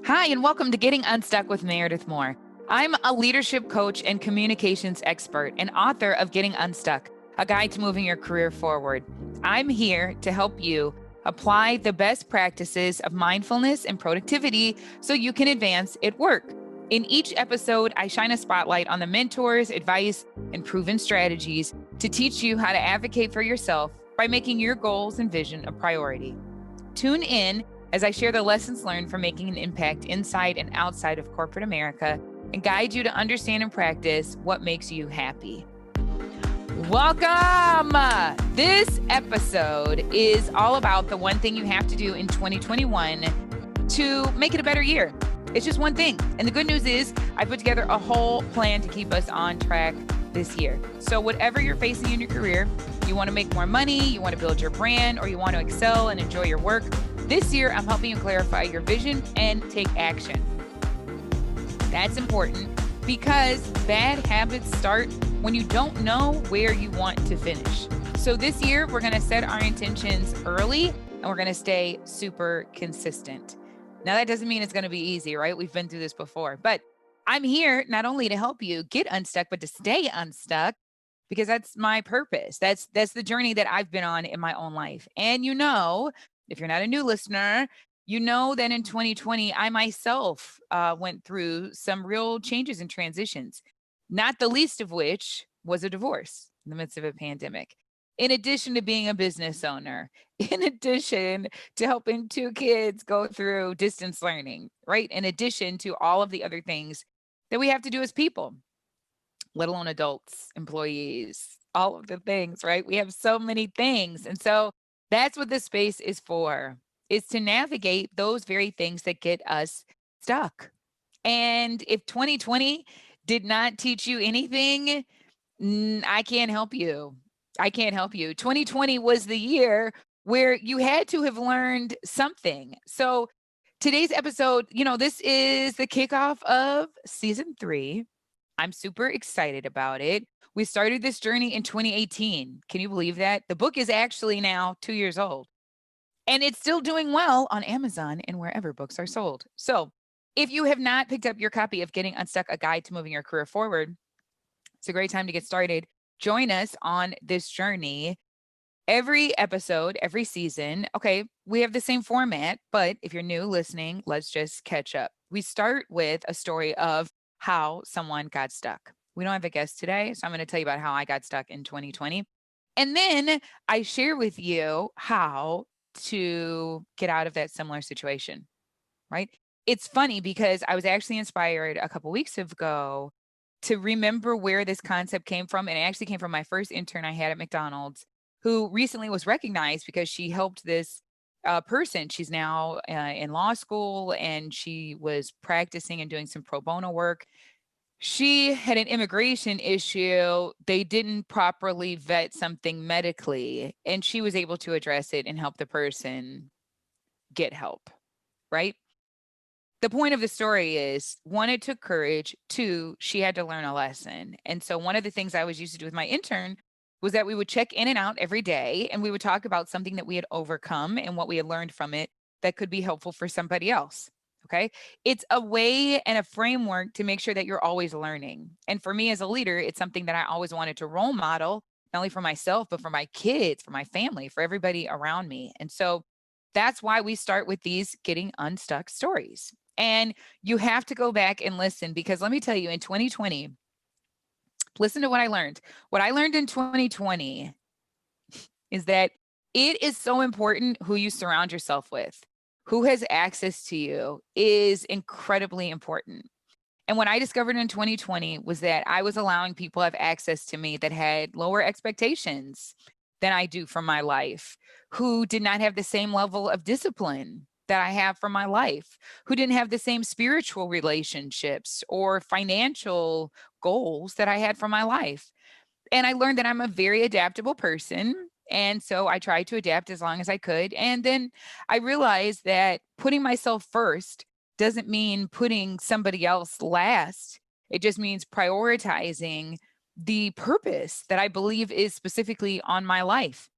Hi, and welcome to Getting Unstuck with Meredith Moore. I'm a leadership coach and communications expert and author of Getting Unstuck, a guide to moving your career forward. I'm here to help you apply the best practices of mindfulness and productivity so you can advance at work. In each episode, I shine a spotlight on the mentors, advice, and proven strategies to teach you how to advocate for yourself by making your goals and vision a priority. Tune in as I share the lessons learned from making an impact inside and outside of corporate America and guide you to understand and practice what makes you happy. Welcome! This episode is all about the one thing you have to do in 2021 to make it a better year. It's just one thing. And the good news is I put together a whole plan to keep us on track this year. So whatever you're facing in your career, you want to make more money, you want to build your brand, or you want to excel and enjoy your work, this year I'm helping you clarify your vision and take action. That's important because bad habits start when you don't know where you want to finish. So this year we're going to set our intentions early and we're going to stay super consistent. Now that doesn't mean it's going to be easy, right? We've been through this before, but I'm here not only to help you get unstuck, but to stay unstuck because that's my purpose. That's the journey that I've been on in my own life. And if you're not a new listener, you know that in 2020, I myself went through some real changes and transitions, not the least of which was a divorce in the midst of a pandemic. In addition to being a business owner, in addition to helping two kids go through distance learning, right? In addition to all of the other things that we have to do as people, let alone adults, employees, all of the things, right? We have so many things. And so that's what this space is for, is to navigate those very things that get us stuck. And if 2020 did not teach you anything, I can't help you. I can't help you. 2020 was the year where you had to have learned something. So today's episode, this is the kickoff of season 3. I'm super excited about it. We started this journey in 2018. Can you believe that? The book is actually now 2 years old and it's still doing well on Amazon and wherever books are sold. So if you have not picked up your copy of Getting Unstuck, a guide to moving your career forward, it's a great time to get started. Join us on this journey. Every episode, every season, okay, we have the same format, but if you're new listening, let's just catch up. We start with a story of how someone got stuck. We don't have a guest today, so I'm going to tell you about how I got stuck in 2020. And then I share with you how to get out of that similar situation, right? It's funny because I was actually inspired a couple weeks ago to remember where this concept came from. And it actually came from my first intern I had at McDonald's, who recently was recognized because she helped this person. She's now in law school and she was practicing and doing some pro bono work. She had an immigration issue. They didn't properly vet something medically, and she was able to address it and help the person get help, right? The point of the story is, 1, it took courage. 2, she had to learn a lesson. And so one of the things I was used to do with my intern was that we would check in and out every day and we would talk about something that we had overcome and what we had learned from it that could be helpful for somebody else. Okay. It's a way and a framework to make sure that you're always learning. And for me as a leader, it's something that I always wanted to role model, not only for myself, but for my kids, for my family, for everybody around me. And so that's why we start with these Getting Unstuck stories. And you have to go back and listen because let me tell you, in 2020, listen to what I learned. What I learned in 2020 is that it is so important who you surround yourself with. Who has access to you is incredibly important. And what I discovered in 2020 was that I was allowing people to have access to me that had lower expectations than I do for my life, who did not have the same level of discipline that I have for my life, who didn't have the same spiritual relationships or financial goals that I had for my life. And I learned that I'm a very adaptable person. And so I tried to adapt as long as I could. And then I realized that putting myself first doesn't mean putting somebody else last. It just means prioritizing the purpose that I believe is specifically on my life.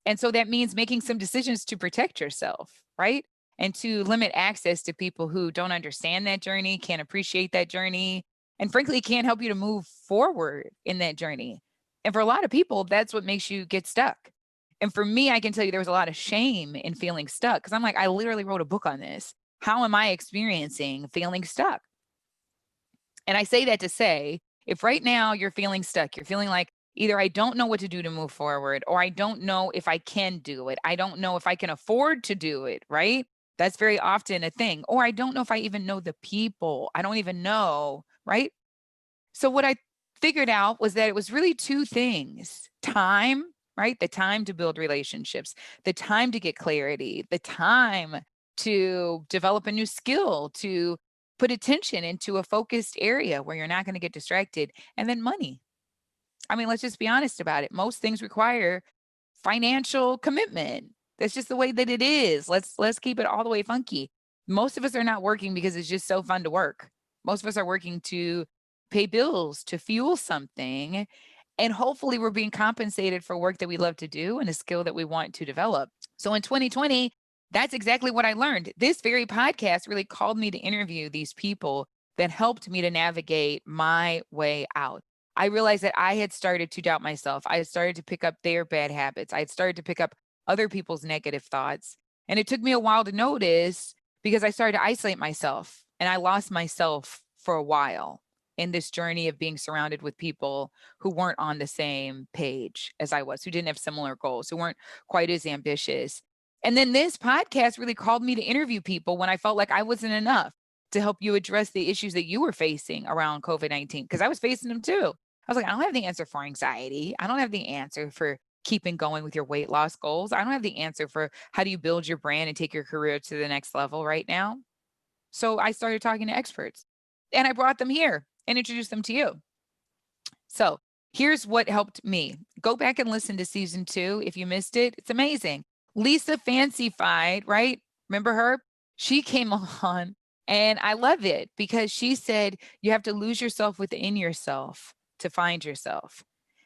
And so that means making some decisions to protect yourself, right? and to limit access to people who don't understand that journey, can't appreciate that journey, and frankly, can't help you to move forward in that journey. And for a lot of people, that's what makes you get stuck. And for me, I can tell you there was a lot of shame in feeling stuck because I'm like, I literally wrote a book on this. How am I experiencing feeling stuck? And I say that to say, if right now you're feeling stuck, you're feeling like either I don't know what to do to move forward, or I don't know if I can do it. I don't know if I can afford to do it, right? That's very often a thing. Or I don't know if I even know the people. I don't even know, right? So what I figured out was that it was really two things: time, right? The time to build relationships, the time to get clarity, the time to develop a new skill, to put attention into a focused area where you're not going to get distracted, and then money. I mean, let's just be honest about it. Most things require financial commitment. That's just the way that it is. Let's keep it all the way funky. Most of us are not working because it's just so fun to work. Most of us are working to pay bills, to fuel something, and hopefully we're being compensated for work that we love to do and a skill that we want to develop. So in 2020, that's exactly what I learned. This very podcast really called me to interview these people that helped me to navigate my way out. I realized that I had started to doubt myself. I had started to pick up their bad habits. I had started to pick up other people's negative thoughts. And it took me a while to notice because I started to isolate myself and I lost myself for a while in this journey of being surrounded with people who weren't on the same page as I was, who didn't have similar goals, who weren't quite as ambitious. And then this podcast really called me to interview people when I felt like I wasn't enough to help you address the issues that you were facing around COVID-19, because I was facing them too. I was like, I don't have the answer for anxiety. I don't have the answer for keeping going with your weight loss goals. I don't have the answer for how do you build your brand and take your career to the next level right now. So I started talking to experts and I brought them here and introduced them to you. So here's what helped me. Go back and listen to season 2 if you missed it. It's amazing. Lisa Fancified, right? Remember her? She came on and I love it because she said you have to lose yourself within yourself to find yourself.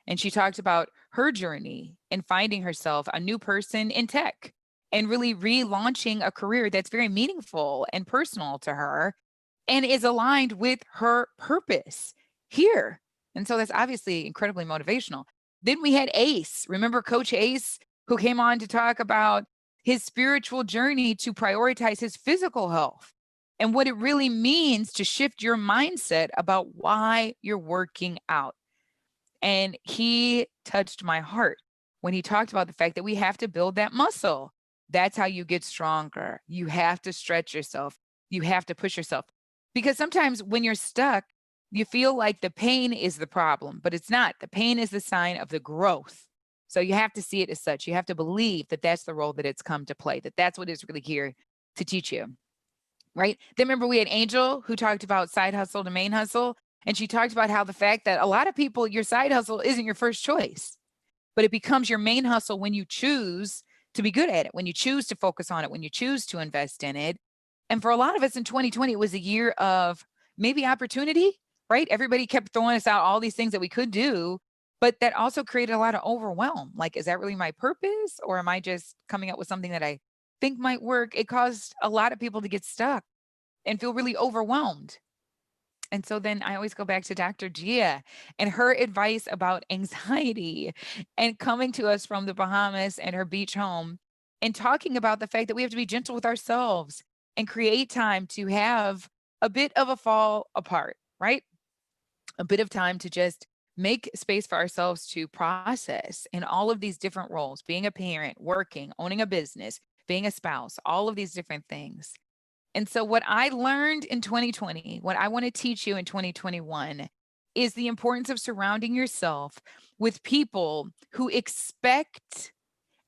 And she talked about her journey in finding herself a new person in tech and really relaunching a career that's very meaningful and personal to her and is aligned with her purpose here. And so that's obviously incredibly motivational. Then we had Ace. Remember Coach Ace, who came on to talk about his spiritual journey to prioritize his physical health and what it really means to shift your mindset about why you're working out. And he touched my heart when he talked about the fact that we have to build that muscle. That's how you get stronger. You have to stretch yourself. You have to push yourself. Because sometimes when you're stuck, you feel like the pain is the problem, but it's not. The pain is the sign of the growth. So you have to see it as such. You have to believe that that's the role that it's come to play, that that's what it's really here to teach you. Right? Then remember we had Angel who talked about side hustle to main hustle. And she talked about how the fact that a lot of people, your side hustle isn't your first choice, but it becomes your main hustle when you choose to be good at it, when you choose to focus on it, when you choose to invest in it. And for a lot of us in 2020, it was a year of maybe opportunity, right? Everybody kept throwing us out all these things that we could do, but that also created a lot of overwhelm. Like, is that really my purpose? Or am I just coming up with something that I think might work? It caused a lot of people to get stuck and feel really overwhelmed. And so then I always go back to Dr. Gia and her advice about anxiety and coming to us from the Bahamas and her beach home and talking about the fact that we have to be gentle with ourselves and create time to have a bit of a fall apart, right? A bit of time to just make space for ourselves to process in all of these different roles, being a parent, working, owning a business, being a spouse, all of these different things. And so what I learned in 2020, what I want to teach you in 2021 is the importance of surrounding yourself with people who expect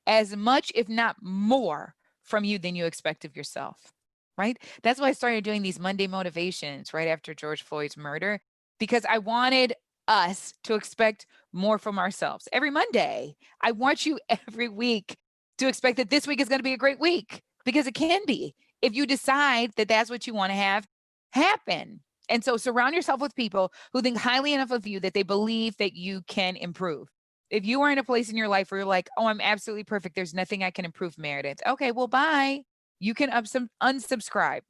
as much, if not more, from you than you expect of yourself, right? That's why I started doing these Monday motivations right after George Floyd's murder, because I wanted us to expect more from ourselves. Every Monday, I want you every week to expect that this week is going to be a great week, because it can be if you decide that that's what you want to have happen. And so surround yourself with people who think highly enough of you that they believe that you can improve. If you are in a place in your life where you're like, oh, I'm absolutely perfect, there's nothing I can improve, Meredith. Okay, well, bye. You can unsubscribe.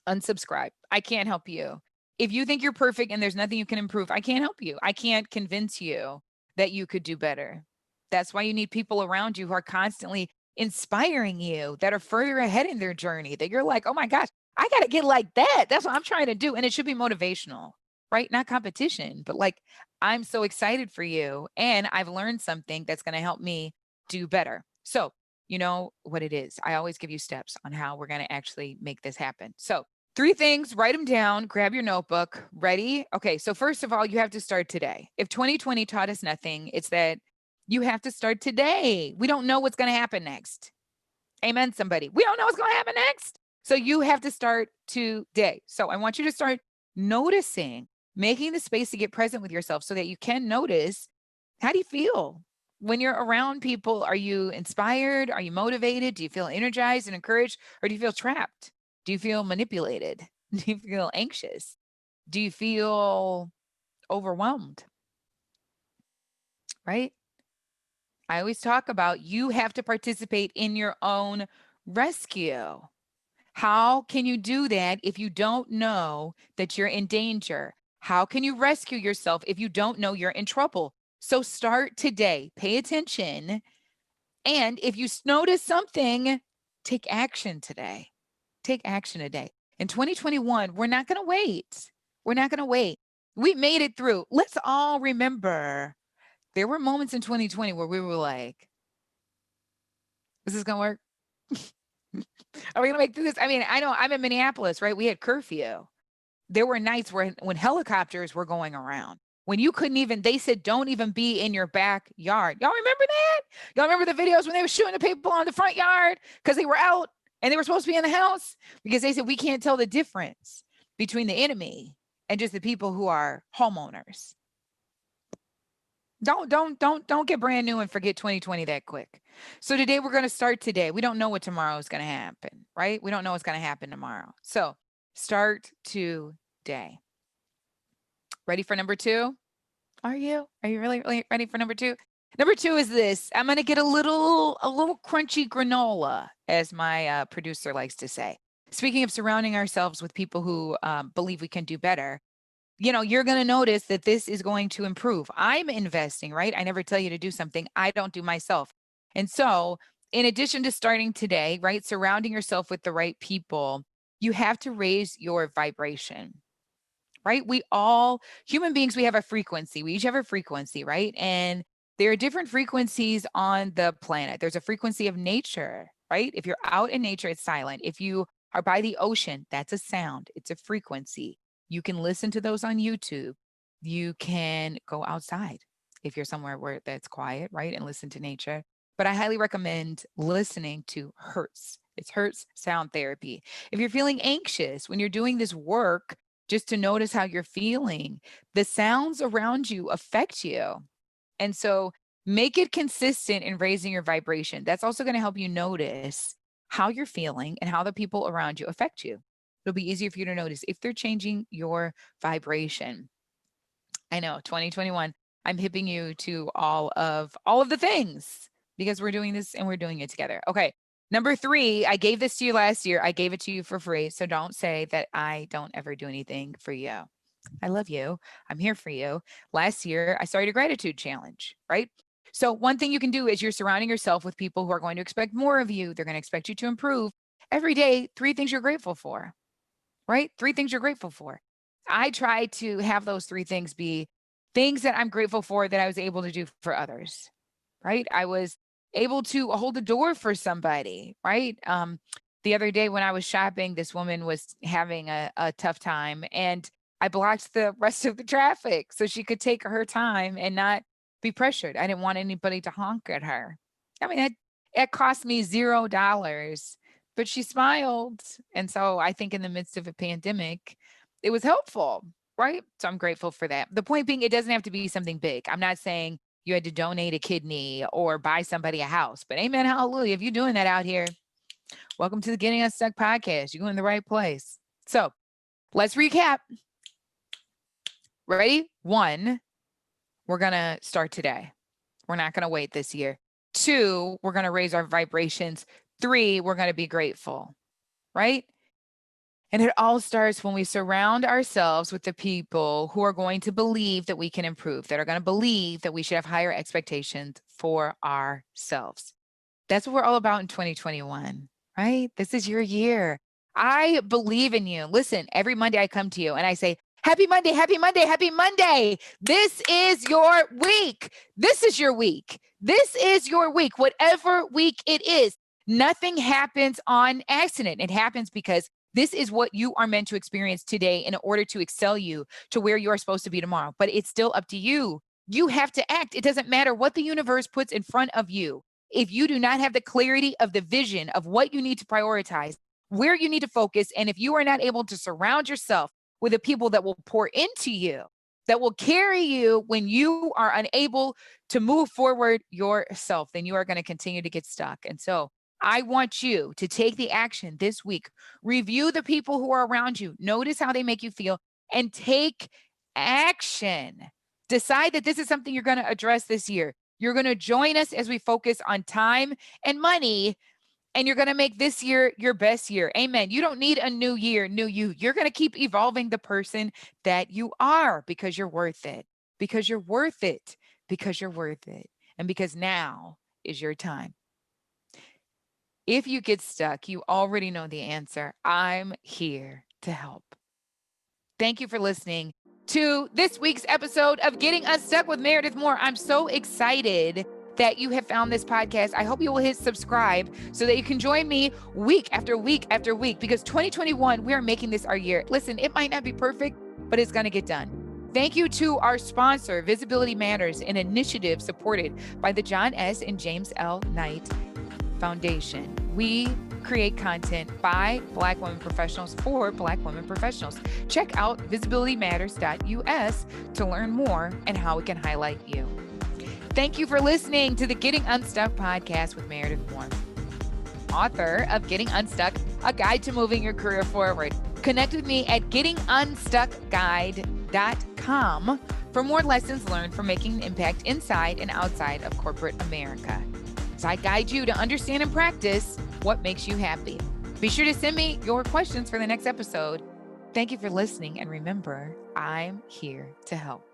Unsubscribe. I can't help you. If you think you're perfect and there's nothing you can improve, I can't help you. I can't convince you that you could do better. That's why you need people around you who are constantly inspiring you, that are further ahead in their journey, that you're like, oh my gosh, I got to get like that. That's what I'm trying to do. And it should be motivational, right? Not competition, but like, I'm so excited for you. And I've learned something that's going to help me do better. So, you know what it is. I always give you steps on how we're going to actually make this happen. So, 3 things, write them down, grab your notebook. Ready? Okay, so first of all, you have to start today. If 2020 taught us nothing, it's that you have to start today. We don't know what's going to happen next. Amen, somebody. We don't know what's going to happen next. So you have to start today. So I want you to start noticing, making the space to get present with yourself so that you can notice, how do you feel when you're around people? Are you inspired? Are you motivated? Do you feel energized and encouraged? Or do you feel trapped? Do you feel manipulated? Do you feel anxious? Do you feel overwhelmed? Right? I always talk about, you have to participate in your own rescue. How can you do that if you don't know that you're in danger? How can you rescue yourself if you don't know you're in trouble? So start today. Pay attention. And if you notice something, take action today. Take action today. In 2021, we're not going to wait. We're not going to wait. We made it through. Let's all remember, there were moments in 2020 where we were like, is this going to work? Are we going to make this? I mean, I know I'm in Minneapolis, right? We had curfew. There were nights when helicopters were going around, when you couldn't even, they said, don't even be in your backyard. Y'all remember that? Y'all remember the videos when they were shooting the people on the front yard because they were out and they were supposed to be in the house? Because they said, we can't tell the difference between the enemy and just the people who are homeowners. Don't get brand new and forget 2020 that quick. So today we're going to start today. We don't know what tomorrow is going to happen, right? We don't know what's going to happen tomorrow. So start today. Ready for number 2? Are you really ready for number 2? Number 2 is this. I'm going to get a little crunchy granola, as my producer likes to say. Speaking of surrounding ourselves with people who believe we can do better, you know, you're going to notice that this is going to improve. I'm investing, right? I never tell you to do something I don't do myself. And so, in addition to starting today, right, surrounding yourself with the right people, you have to raise your vibration, right? We all, human beings, we have a frequency. We each have a frequency, right? And there are different frequencies on the planet. There's a frequency of nature, right? If you're out in nature, it's silent. If you are by the ocean, that's a sound, it's a frequency. You can listen to those on YouTube. You can go outside if you're somewhere where that's quiet, right? And listen to nature. But I highly recommend listening to Hertz. It's Hertz sound therapy. If you're feeling anxious when you're doing this work, just to notice how you're feeling, the sounds around you affect you. And so make it consistent in raising your vibration. That's also going to help you notice how you're feeling and how the people around you affect you. It'll be easier for you to notice if they're changing your vibration. I know, 2021, I'm hipping you to all of the things because we're doing this and we're doing it together. Okay. Number 3, I gave this to you last year. I gave it to you for free. So don't say that I don't ever do anything for you. I love you. I'm here for you. Last year, I started a gratitude challenge, right? So one thing you can do is you're surrounding yourself with people who are going to expect more of you. They're going to expect you to improve. Every day, 3 things you're grateful for, right? 3 things you're grateful for. I try to have those 3 things be things that I'm grateful for that I was able to do for others, right? I was able to hold the door for somebody, right? The other day when I was shopping, this woman was having a tough time and I blocked the rest of the traffic so she could take her time and not be pressured. I didn't want anybody to honk at her. I mean, it cost me $0, but she smiled. And so I think in the midst of a pandemic, it was helpful, right? So I'm grateful for that. The point being, it doesn't have to be something big. I'm not saying you had to donate a kidney or buy somebody a house, but amen, hallelujah. If you're doing that out here, welcome to the Getting Unstuck podcast. You're in the right place. So let's recap. Ready? 1, we're going to start today. We're not going to wait this year. 2, we're going to raise our vibrations 3, we're going to be grateful, right? And it all starts when we surround ourselves with the people who are going to believe that we can improve, that are going to believe that we should have higher expectations for ourselves. That's what we're all about in 2021, right? This is your year. I believe in you. Listen, every Monday I come to you and I say, Happy Monday, happy Monday, happy Monday. This is your week. This is your week. This is your week, whatever week it is. Nothing happens on accident. It happens because this is what you are meant to experience today in order to excel you to where you are supposed to be tomorrow. But it's still up to you. You have to act. It doesn't matter what the universe puts in front of you. If you do not have the clarity of the vision of what you need to prioritize, where you need to focus, and if you are not able to surround yourself with the people that will pour into you, that will carry you when you are unable to move forward yourself, then you are going to continue to get stuck. And so I want you to take the action this week. Review the people who are around you. Notice how they make you feel and take action. Decide that this is something you're going to address this year. You're going to join us as we focus on time and money, and you're going to make this year your best year. Amen. You don't need a new year, new you. You're going to keep evolving the person that you are because you're worth it, because you're worth it, because you're worth it, and because now is your time. If you get stuck, you already know the answer. I'm here to help. Thank you for listening to this week's episode of Getting Unstuck with Meredith Moore. I'm so excited that you have found this podcast. I hope you will hit subscribe so that you can join me week after week after week, because 2021, we are making this our year. Listen, it might not be perfect, but it's going to get done. Thank you to our sponsor, Visibility Matters, an initiative supported by the John S. and James L. Knight Foundation. We create content by Black women professionals for Black women professionals. Check out visibilitymatters.us to learn more and how it can highlight you. Thank you for listening to the Getting Unstuck podcast with Meredith Moore, author of Getting Unstuck, a guide to moving your career forward. Connect with me at gettingunstuckguide.com for more lessons learned from making an impact inside and outside of corporate America. As I guide you to understand and practice what makes you happy. Be sure to send me your questions for the next episode. Thank you for listening, and remember, I'm here to help.